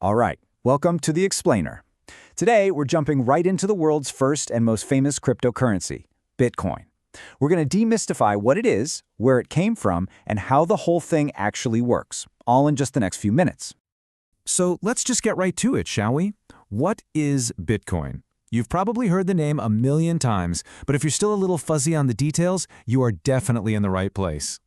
All right, welcome to The Explainer. Today, we're jumping right into the world's first and most famous cryptocurrency, Bitcoin. We're going to demystify what it is, where it came from, and how the whole thing actually works, all in just the next few minutes. So let's just get right to it, shall we? What is Bitcoin? You've probably heard the name a million times, but if you're still a little fuzzy on the details, you are definitely in the right place.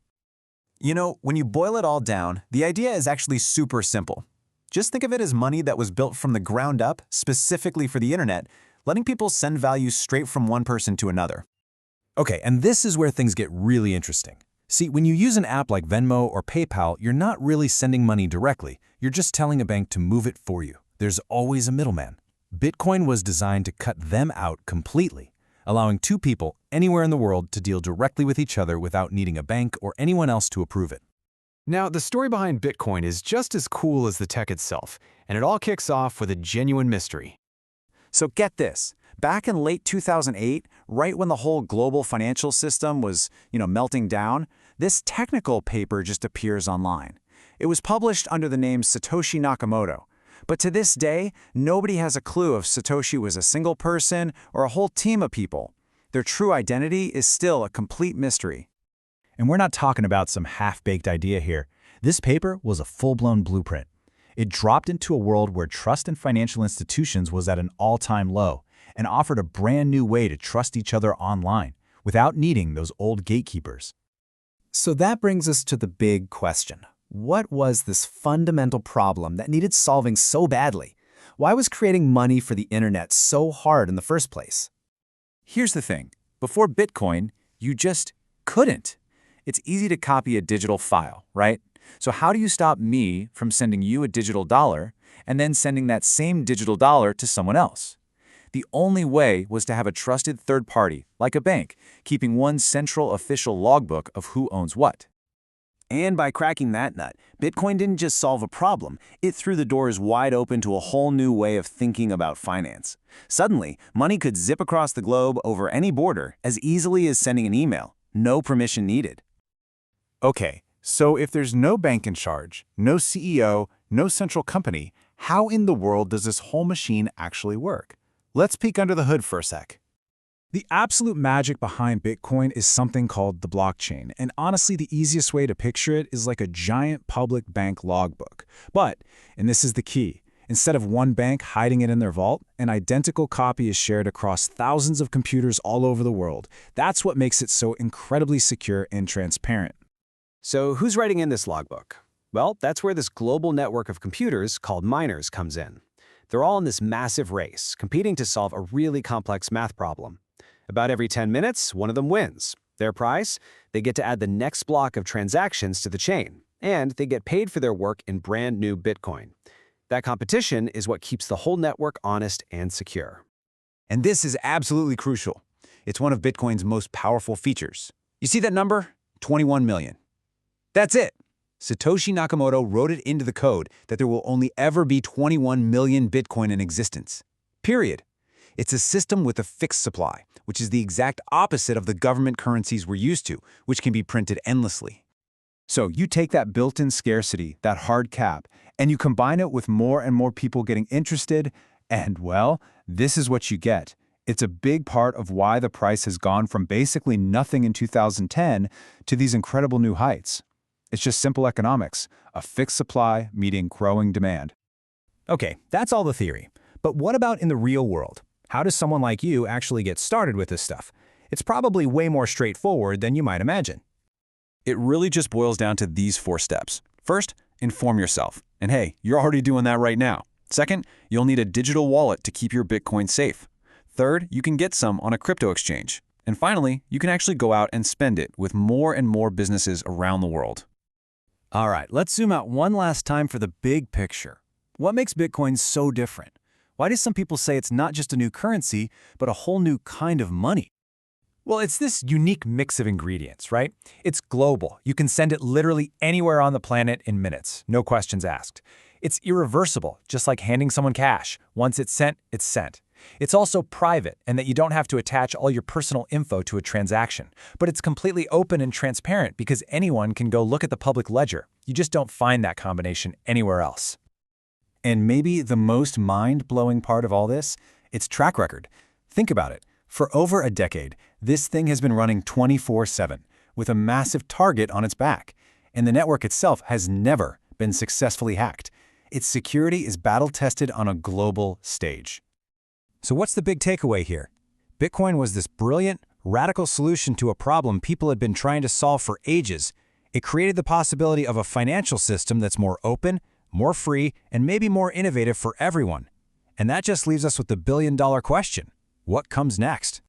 You know, when you boil it all down, the idea is actually super simple. Just think of it as money that was built from the ground up, specifically for the internet, letting people send value straight from one person to another. Okay, and this is where things get really interesting. See, when you use an app like Venmo or PayPal, you're not really sending money directly. You're just telling a bank to move it for you. There's always a middleman. Bitcoin was designed to cut them out completely, allowing two people anywhere in the world to deal directly with each other without needing a bank or anyone else to approve it. Now, the story behind Bitcoin is just as cool as the tech itself, and it all kicks off with a genuine mystery. So get this. Back in late 2008, right when the whole global financial system was, melting down, this technical paper just appears online. It was published under the name Satoshi Nakamoto. But to this day, nobody has a clue if Satoshi was a single person or a whole team of people. Their true identity is still a complete mystery. And we're not talking about some half-baked idea here. This paper was a full-blown blueprint. It dropped into a world where trust in financial institutions was at an all-time low and offered a brand new way to trust each other online without needing those old gatekeepers. So that brings us to the big question. What was this fundamental problem that needed solving so badly? Why was creating money for the internet so hard in the first place? Here's the thing. Before Bitcoin, you just couldn't. It's easy to copy a digital file, right? So how do you stop me from sending you a digital dollar and then sending that same digital dollar to someone else? The only way was to have a trusted third party, like a bank, keeping one central official logbook of who owns what. And by cracking that nut, Bitcoin didn't just solve a problem, it threw the doors wide open to a whole new way of thinking about finance. Suddenly, money could zip across the globe over any border as easily as sending an email, no permission needed. Okay, so if there's no bank in charge, no CEO, no central company, how in the world does this whole machine actually work? Let's peek under the hood for a sec. The absolute magic behind Bitcoin is something called the blockchain, and honestly, the easiest way to picture it is like a giant public bank logbook. But, and this is the key, instead of one bank hiding it in their vault, an identical copy is shared across thousands of computers all over the world. That's what makes it so incredibly secure and transparent. So who's writing in this logbook? Well, that's where this global network of computers called miners comes in. They're all in this massive race, competing to solve a really complex math problem. About every 10 minutes, one of them wins. Their prize? They get to add the next block of transactions to the chain, and they get paid for their work in brand new Bitcoin. That competition is what keeps the whole network honest and secure. And this is absolutely crucial. It's one of Bitcoin's most powerful features. You see that number? 21 million. That's it. Satoshi Nakamoto wrote it into the code that there will only ever be 21 million Bitcoin in existence. Period. It's a system with a fixed supply, which is the exact opposite of the government currencies we're used to, which can be printed endlessly. So you take that built-in scarcity, that hard cap, and you combine it with more and more people getting interested, and well, this is what you get. It's a big part of why the price has gone from basically nothing in 2010 to these incredible new heights. It's just simple economics, a fixed supply meeting growing demand. Okay, that's all the theory. But what about in the real world? How does someone like you actually get started with this stuff? It's probably way more straightforward than you might imagine. It really just boils down to these 4 steps. First, inform yourself. And hey, you're already doing that right now. Second, you'll need a digital wallet to keep your Bitcoin safe. Third, you can get some on a crypto exchange. And finally, you can actually go out and spend it with more and more businesses around the world. All right, let's zoom out one last time for the big picture. What makes Bitcoin so different? Why do some people say it's not just a new currency, but a whole new kind of money? Well, it's this unique mix of ingredients, right? It's global. You can send it literally anywhere on the planet in minutes, no questions asked. It's irreversible, just like handing someone cash. Once it's sent, it's sent. It's also private, and that you don't have to attach all your personal info to a transaction. But it's completely open and transparent because anyone can go look at the public ledger. You just don't find that combination anywhere else. And maybe the most mind-blowing part of all this, its track record. Think about it. For over a decade, this thing has been running 24/7, with a massive target on its back. And the network itself has never been successfully hacked. Its security is battle-tested on a global stage. So what's the big takeaway here? Bitcoin was this brilliant, radical solution to a problem people had been trying to solve for ages. It created the possibility of a financial system that's more open, more free, and maybe more innovative for everyone. And that just leaves us with the billion-dollar question. What comes next?